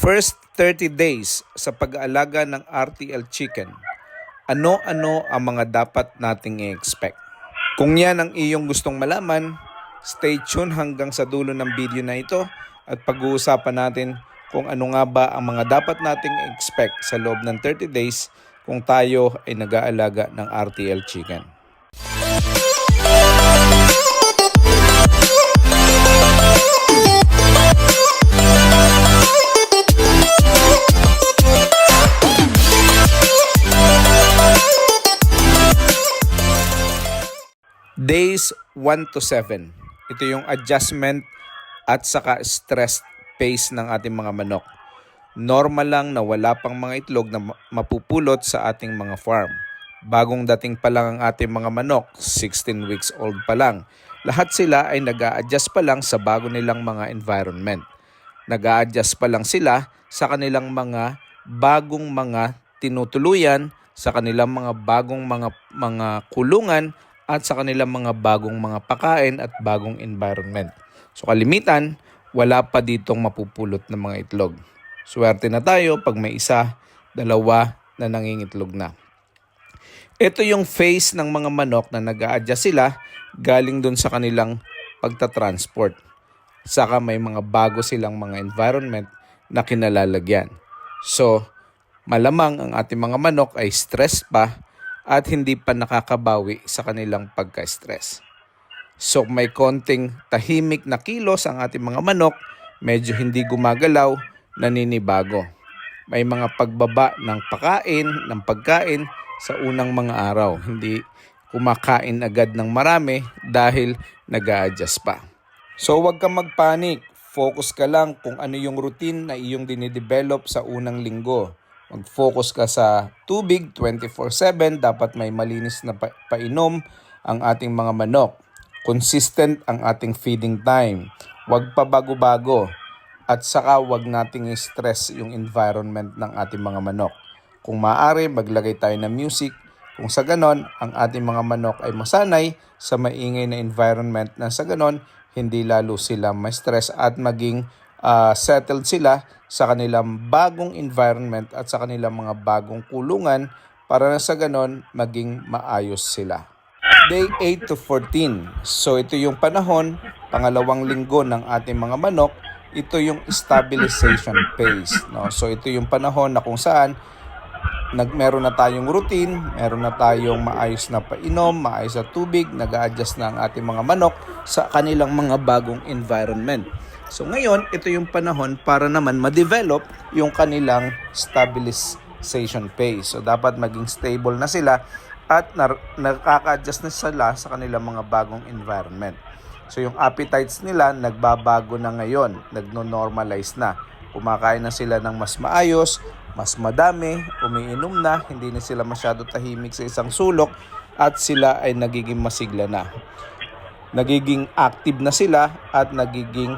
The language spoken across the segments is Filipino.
First 30 days sa pag-aalaga ng RTL Chicken. Ano-ano ang mga dapat nating i-expect? Kung yan ang iyong gustong malaman, stay tuned hanggang sa dulo ng video na ito at pag-uusapan natin kung ano nga ba ang mga dapat nating i-expect sa loob ng 30 days kung tayo ay nag-aalaga ng RTL Chicken. Days 1 to 7. Ito yung adjustment at saka stress phase ng ating mga manok. Normal lang na wala pang mga itlog na mapupulot sa ating mga farm. Bagong dating pa lang ang ating mga manok, 16 weeks old pa lang. Lahat sila ay nag-a-adjust pa lang sa bago nilang mga environment. Nag-a-adjust pa lang sila sa kanilang mga bagong mga tinutuluyan, sa kanilang mga bagong mga kulungan, at sa kanilang mga bagong mga pakain at bagong environment. So kalimitan, wala pa ditong mapupulot ng mga itlog. Swerte na tayo pag may isa, dalawa na nangingitlog na. Ito yung phase ng mga manok na nag-a-adjust sila galing dun sa kanilang pagta-transport. Saka may mga bago silang mga environment na kinalalagyan. So malamang ang ating mga manok ay stress pa at hindi pa nakakabawi sa kanilang pagka-stress. So may konting tahimik na kilos ang ating mga manok, medyo hindi gumagalaw, naninibago. May mga pagbaba ng pagkain sa unang mga araw. Hindi kumakain agad ng marami dahil nag-a-adjust pa. So huwag kang magpanik, focus ka lang kung ano yung routine na iyong dinidevelop sa unang linggo. Mag-focus ka sa tubig 24/7, dapat may malinis na painom ang ating mga manok. Consistent ang ating feeding time. Huwag pa bago-bago at saka huwag nating i-stress yung environment ng ating mga manok. Kung maaari, maglagay tayo ng music. Kung sa ganon, ang ating mga manok ay masanay sa maingay na environment na sa ganon, hindi lalo sila ma-stress at maging settled sila sa kanilang bagong environment at sa kanilang mga bagong kulungan para na sa ganon maging maayos sila. Day 8 to 14. So ito yung panahon, pangalawang linggo ng ating mga manok. Ito yung stabilization phase. No? So ito yung panahon na kung saan meron na tayong routine, meron na tayong maayos na painom, maayos na tubig, nag-a-adjust na ang ating mga manok sa kanilang mga bagong environment. So ngayon, ito yung panahon para naman ma-develop yung kanilang stabilization phase. So dapat maging stable na sila at nakaka-adjust na sila sa kanilang mga bagong environment. So yung appetites nila nagbabago na ngayon, nagno-normalize na. Kumakain na sila ng mas maayos, mas madami, umiinom na, hindi na sila masyado tahimik sa isang sulok at sila ay nagiging masigla na. Nagiging active na sila at nagiging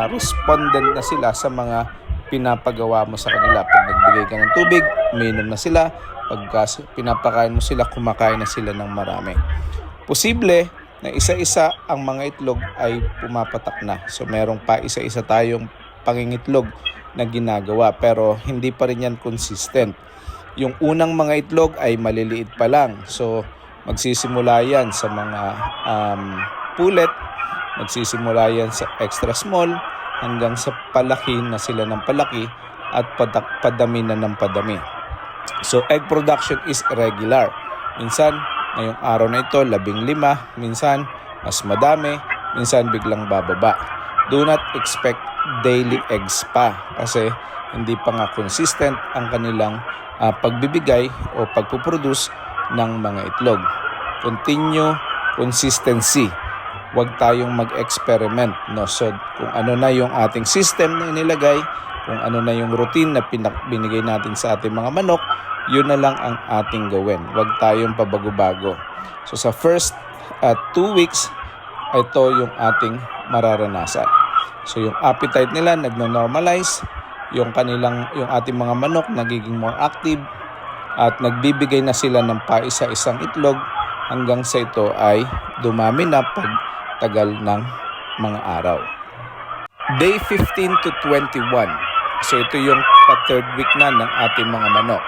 respondent na sila sa mga pinapagawa mo sa kanila. Pag nagbigay ka ng tubig, umiinom na sila. Pag pinapakain mo sila, kumakain na sila ng marami. Posible na isa-isa ang mga itlog ay pumapatak na. So merong pa isa-isa tayong pangingitlog na ginagawa pero hindi pa rin yan consistent. Yung unang mga itlog ay maliliit pa lang. So magsisimula yan sa mga pullet, magsisimula yan sa extra small hanggang sa palaki na sila ng palaki at padami na ng padami. So egg production is irregular. Minsan, ngayong araw na ito, 15, minsan mas madami, minsan biglang bababa. Do not expect daily eggs pa kasi hindi pa nga consistent ang kanilang pagbibigay o pagpuproduce ng mga itlog. Continue consistency. Huwag tayong mag-experiment. No? So kung ano na yung ating system na inilagay, kung ano na yung routine na binigay natin sa ating mga manok, yun na lang ang ating gawin. Huwag tayong pabago-bago. So sa first 2 weeks, ito yung ating mararanasan. So yung appetite nila nagno-normalize, yung ating mga manok nagiging more active at nagbibigay na sila ng paisa-isang itlog hanggang sa ito ay dumami na pag tagal ng mga araw. Day 15 to 21. So ito yung pa-third week na ng ating mga manok.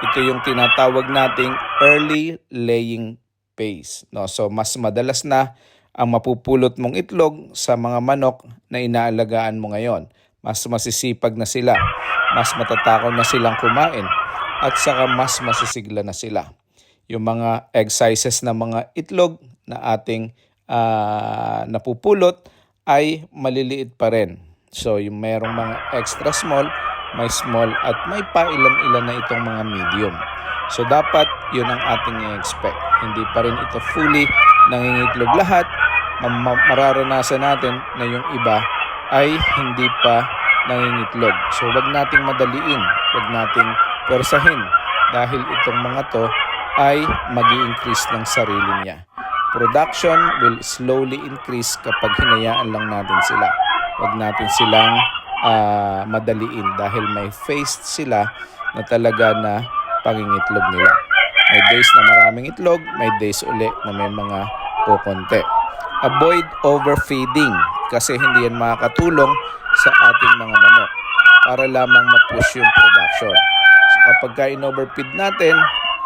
Ito yung tinatawag nating early laying phase. No? So mas madalas na ang mapupulot mong itlog sa mga manok na inaalagaan mo ngayon. Mas masisipag na sila, mas matatakaw na silang kumain, at saka mas masisigla na sila. Yung mga egg sizes na mga itlog na ating napupulot ay maliliit pa rin. So yung merong mga extra small, may small at may pailan-ilan na itong mga medium. So dapat yun ang ating i-expect. Hindi pa rin ito fully nangingitlog lahat. Mararanasan natin na yung iba ay hindi pa nangingitlog. So wag nating madaliin, wag nating persahin dahil itong mga to ay mag-i-increase ng sarili niya. Production will slowly increase kapag hinayaan lang natin sila. Wag natin silang madaliin dahil may phase sila na talaga na pangingitlog nila. May days na maraming itlog, may days uli na may mga kukonti. Avoid overfeeding kasi hindi yan makakatulong sa ating mga manok para lamang ma-push yung production. So kapag in-overfeed natin,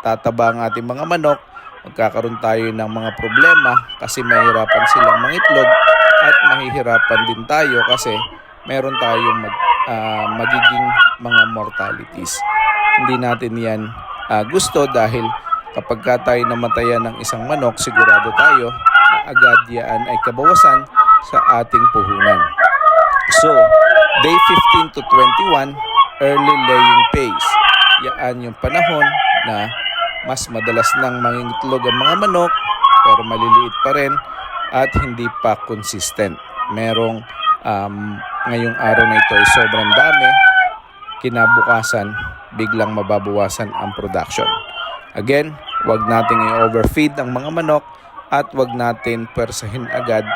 tataba ang ating mga manok, magkakaroon tayo ng mga problema kasi mahihirapan silang mangitlog at mahihirapan din tayo kasi meron tayong magiging mga mortalities. Hindi natin yan gusto dahil kapag tayo namatayan ng isang manok, sigurado tayo na agad yan ay kabawasan sa ating puhunan. So, day 15 to 21, early laying phase. Yan yung panahon na mas madalas nang mangingitlog ang mga manok pero maliliit pa rin at hindi pa consistent. Merong ngayong araw na ito ay sobrang dami, kinabukasan biglang mababawasan ang production. Again, wag nating i-overfeed ang mga manok at wag natin persahin agad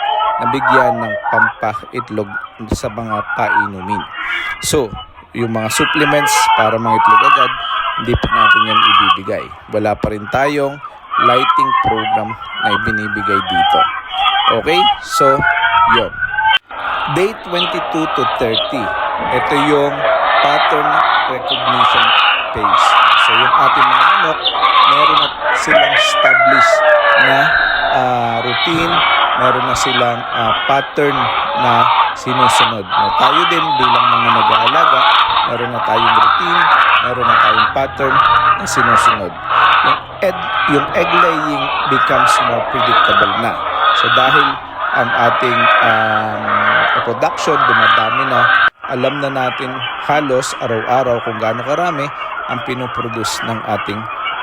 na bigyan ng pampaitlog sa mga painumin. So, yung mga supplements para mangitlog agad, hindi pa natin yan ibibigay. Wala pa rin tayong lighting program na ibinibigay dito. Okay? So, yun. Day 22 to 30. Ito yung pattern recognition phase. So, yung ating mga manok, meron na silang established na routine, meron na silang pattern na sinusunod. Tayo din bilang mga nag-aalaga, meron na tayong routine, meron na tayong pattern na sinusunod. Yung egg laying becomes more predictable na. So dahil ang ating production dumadami na, alam na natin halos araw-araw kung gaano karami ang pinuproduce ng ating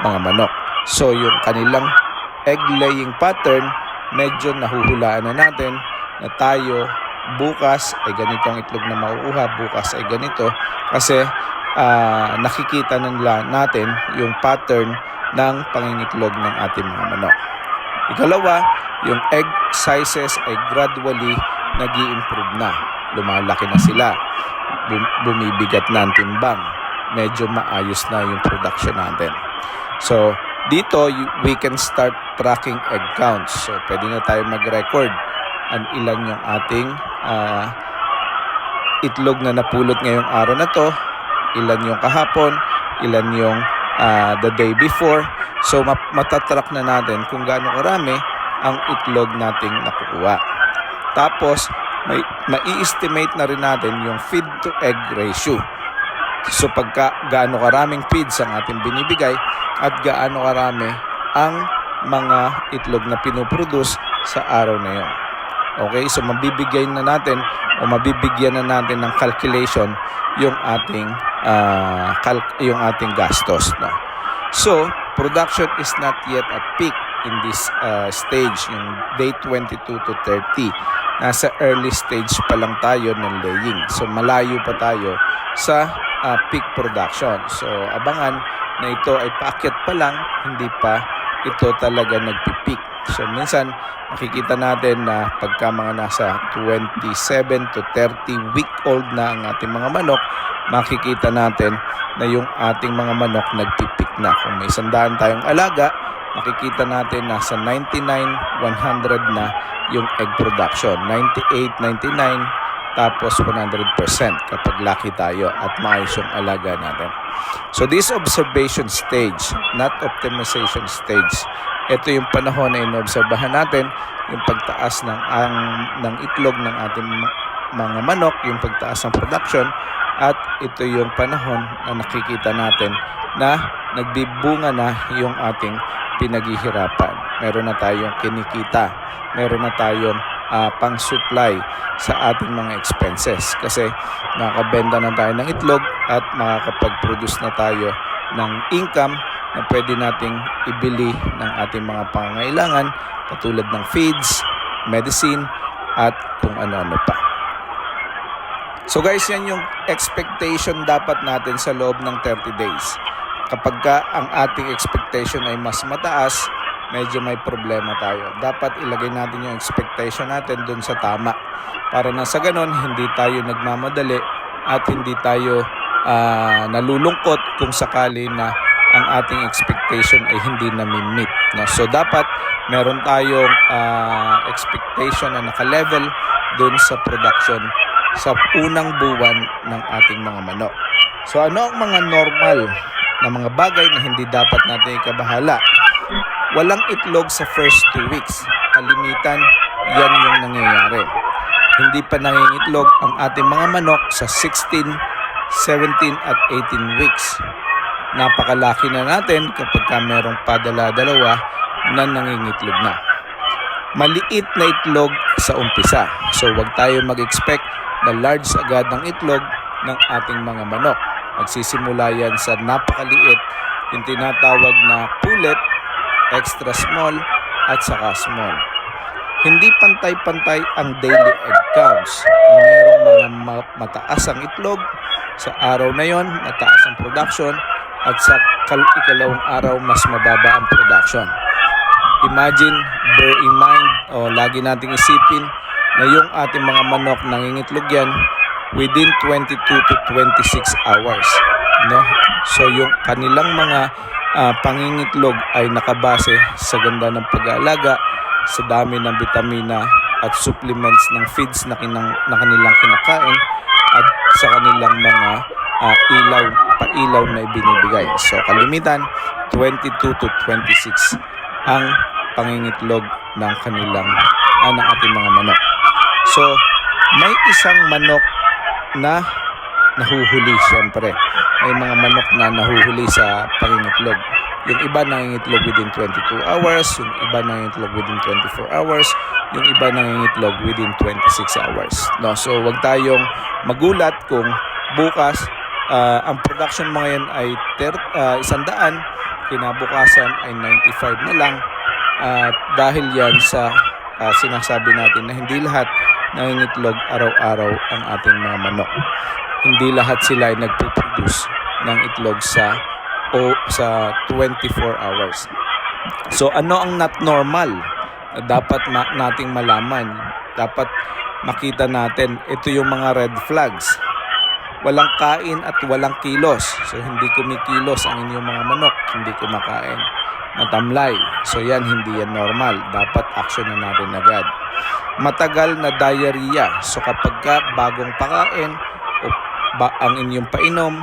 mga manok. So yung kanilang egg laying pattern, medyo nahuhulaan na natin na tayo bukas ay ganito ang itlog na makukuha, bukas ay ganito kasi nakikita na nila natin yung pattern ng pangingitlog ng ating mga manok. Ikalawa, yung egg sizes ay gradually nag-i-improve na. Lumalaki na sila. Bumibigat na ang timbang. Medyo maayos na yung production natin. So, dito, we can start tracking egg counts. So, pwede na tayo mag-record ang ilan yung ating itlog na napulot ngayong araw na to, ilan yung kahapon, ilan yung the day before. So, matatrack na natin kung gaano karami ang itlog nating nakukuha. Tapos, mai-estimate na rin natin yung feed to egg ratio. So, pagka gaano karaming feeds ang ating binibigay at gaano karami ang mga itlog na pinuproduce sa araw na yun. Okay, so mabibigyan na natin o mabibigyan na natin ng calculation yung ating gastos, no? So, production is not yet at peak in this stage, yung day 22 to 30. Nasa early stage pa lang tayo ng laying. So, malayo pa tayo sa peak production. So, abangan na ito ay paakyat pa lang, hindi pa ito talaga nagpipeak. So, minsan, makikita natin na pagka mga nasa 27 to 30 week old na ang ating mga manok, makikita natin na yung ating mga manok nagpipeak na. Kung may 100 tayong alaga, makikita natin nasa 99, 100 na yung egg production. 98, 99, tapos 100% kapag lucky tayo at maayos yung alaga natin. So this observation stage, not optimization stage, ito yung panahon na inobserbahan natin yung pagtaas ng itlog ng ating mga manok, yung pagtaas ng production, at ito yung panahon na nakikita natin na nagbibunga na yung ating pinaghihirapan. Meron na tayong kinikita, meron na tayong pang-supply sa ating mga expenses kasi nakakabenta na tayo ng itlog at makakapag-produce na tayo ng income na pwede nating ibili ng ating mga pangangailangan katulad ng feeds, medicine, at kung ano-ano pa. So guys, yan yung expectation dapat natin sa loob ng 30 days. Kapag ang ating expectation ay mas mataas, medyo may problema tayo. Dapat ilagay natin yung expectation natin dun sa tama. Para na sa ganon, hindi tayo nagmamadali at hindi tayo nalulungkot kung sakali na ang ating expectation ay hindi nami-meet. No? So dapat meron tayong expectation na naka-level dun sa production sa unang buwan ng ating mga manok. So ano ang mga normal na mga bagay na hindi dapat natin ikabahala? Walang itlog sa first 2 weeks. Kalimitan, yan yung nangyayari. Hindi pa nangingitlog ang ating mga manok sa 16, 17 at 18 weeks. Napakalaki na natin kapag merong padala-dalawa na nangingitlog na. Maliit na itlog sa umpisa. So wag tayo mag-expect na large agad ng itlog ng ating mga manok. Magsisimula yan sa napakaliit, yung tinatawag na pullet, extra small, at saka small. Hindi pantay-pantay ang daily egg counts. Merong mga mataas ang itlog, sa araw na yon mataas ang production, at sa ikalawang araw mas mababa ang production. Imagine, bear in mind, lagi nating isipin na yung ating mga manok nangingitlog yan within 22 to 26 hours. No? So yung kanilang mga pangingitlog ay nakabase sa ganda ng pag-aalaga, sa dami ng vitamina at supplements ng feeds na kanilang kinakain, at sa kanilang mga pailaw na ibinibigay. So kalimitan 22 to 26 ang pangingitlog ng ating mga manok. So may isang manok na nahuhuli, syempre. May mga manok na nahuhuli sa pangingitlog. Yung iba nangingitlog within 22 hours, yung iba nangingitlog within 24 hours, yung iba nangingitlog within 26 hours. No? So wag tayong magulat kung bukas ang production mo ngayon ay 100, kinabukasan ay 95 na lang. Dahil yan sa sinasabi natin na hindi lahat nangingitlog araw-araw ang ating mga manok. Hindi lahat sila ay nagpo-produce ng itlog sa 24 hours. So ano ang not normal na dapat nating malaman? Dapat makita natin, ito yung mga red flags. Walang kain at walang kilos. So hindi kumikilos ang inyong mga manok, hindi kumakain. Matamlay. So yan, hindi yan normal. Dapat action na natin agad. Matagal na diarrhea. So kapag bagong pakain ang inyong painom,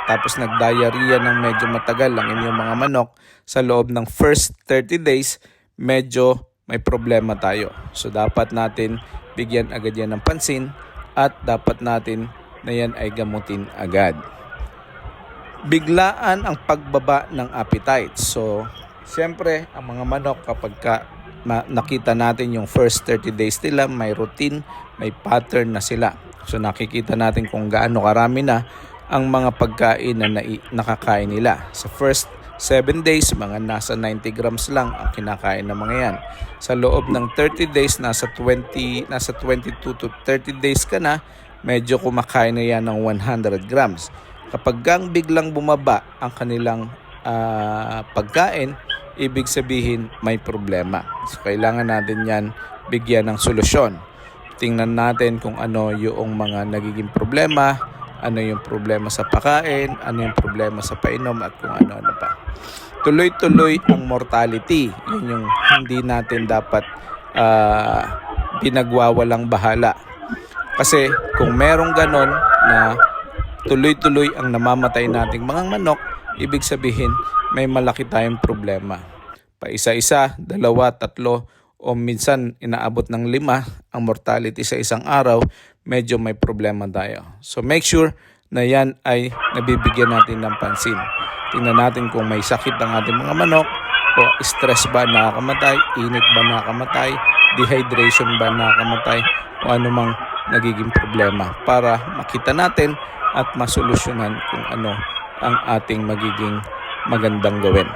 tapos nag-diarrhea ng medyo matagal ang inyong mga manok, sa loob ng first 30 days, medyo may problema tayo. So dapat natin bigyan agad yan ng pansin at dapat natin na yan ay gamutin agad. Biglaan ang pagbaba ng appetite. So siyempre, ang mga manok kapag nakita natin yung first 30 days nila, may routine, may pattern na sila. So nakikita natin kung gaano karami na ang mga pagkain na nakakain nila. Sa first 7 days, mga nasa 90 grams lang ang kinakain ng mga yan. Sa loob ng 30 days, nasa 22 to 30 days ka na, medyo kumakain na yan ng 100 grams. Kapag biglang bumaba ang kanilang pagkain, ibig sabihin may problema. So kailangan natin yan bigyan ng solusyon. Tingnan natin kung ano yung mga nagiging problema, ano yung problema sa pagkain, ano yung problema sa painom, at kung ano-ano pa. Tuloy-tuloy ang mortality. Yun yung hindi natin dapat pinagwawalang bahala. Kasi kung merong ganon na tuloy-tuloy ang namamatay nating mga manok, ibig sabihin may malaki tayong problema. Paisa-isa, 2, 3 o minsan inaabot ng 5 ang mortality sa isang araw, medyo may problema tayo. So make sure na yan ay nabibigyan natin ng pansin. Tingnan natin kung may sakit ang ating mga manok o stress ba nakakamatay, init ba nakakamatay, dehydration ba nakakamatay o anumang nagiging problema para makita natin at masolusyonan kung ano ang ating magiging magandang gawin.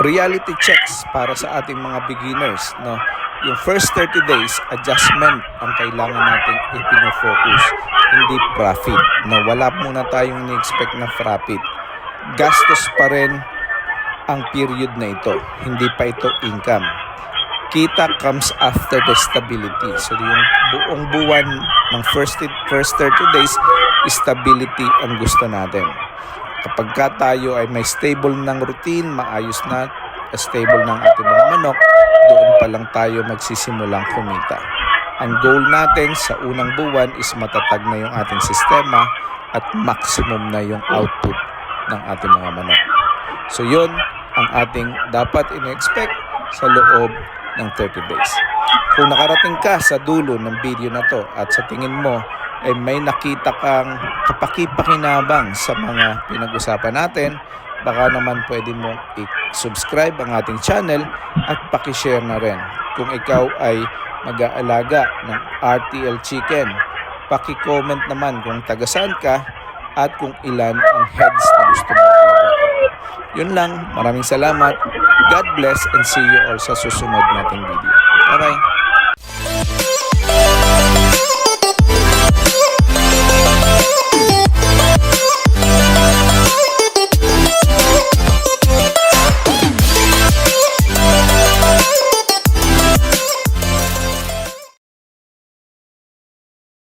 Reality checks para sa ating mga beginners, no? Yung first 30 days, adjustment ang kailangan nating ipino-focus, hindi profit. No, wala muna tayong ni-expect na profit. Gastos pa rin ang period na ito, hindi pa ito income. Kita comes after the stability. So yung buong buwan ng first 30 days, stability ang gusto natin. Kapag ka tayo ay may stable ng routine, maayos na, stable ng ating mga manok, doon pa lang tayo magsisimulang kumita. Ang goal natin sa unang buwan is matatag na yung ating sistema at maximum na yung output ng ating mga manok. So yun ang ating dapat in-expect sa loob ng 30 days. Kung nakarating ka sa dulo ng video na to at sa tingin mo ay may nakita kang kapaki-pakinabang sa mga pinag-usapan natin, baka naman pwede mong i-subscribe ang ating channel at pakishare na rin. Kung ikaw ay mag-aalaga ng RTL Chicken, paki-comment naman kung taga-saan ka at kung ilan ang heads na gusto mo alagaan. Yun lang, maraming salamat. God bless and see you all sa susunod nating video. Bye-bye!